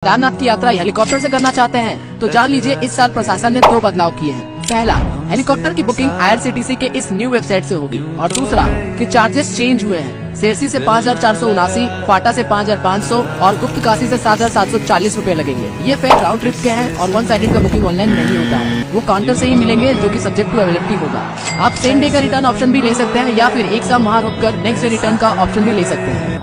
केदारनाथ की यात्रा हेलीकॉप्टर से करना चाहते हैं तो जान लीजिए इस साल प्रशासन ने 2 बदलाव किए हैं। पहला, हेलीकॉप्टर की बुकिंग IRCTC के इस न्यू वेबसाइट से होगी और दूसरा कि चार्जेस चेंज हुए हैं। सेरसी से 5,479, फाटा से 5,500 और गुप्त काशी से 7,740 रूपए लगेंगे। ये फेयर राउंड ट्रिप के हैं और 1 साइडेड का बुकिंग ऑनलाइन नहीं होता है, वो काउंटर से ही मिलेंगे जो कि सब्जेक्ट टू अवेलेबिलिटी होगा। आप सेम डे का रिटर्न ऑप्शन भी ले सकते हैं या फिर एक साल वहाँ रुक कर नेक्स्ट डे रिटर्न का ऑप्शन भी ले सकते हैं।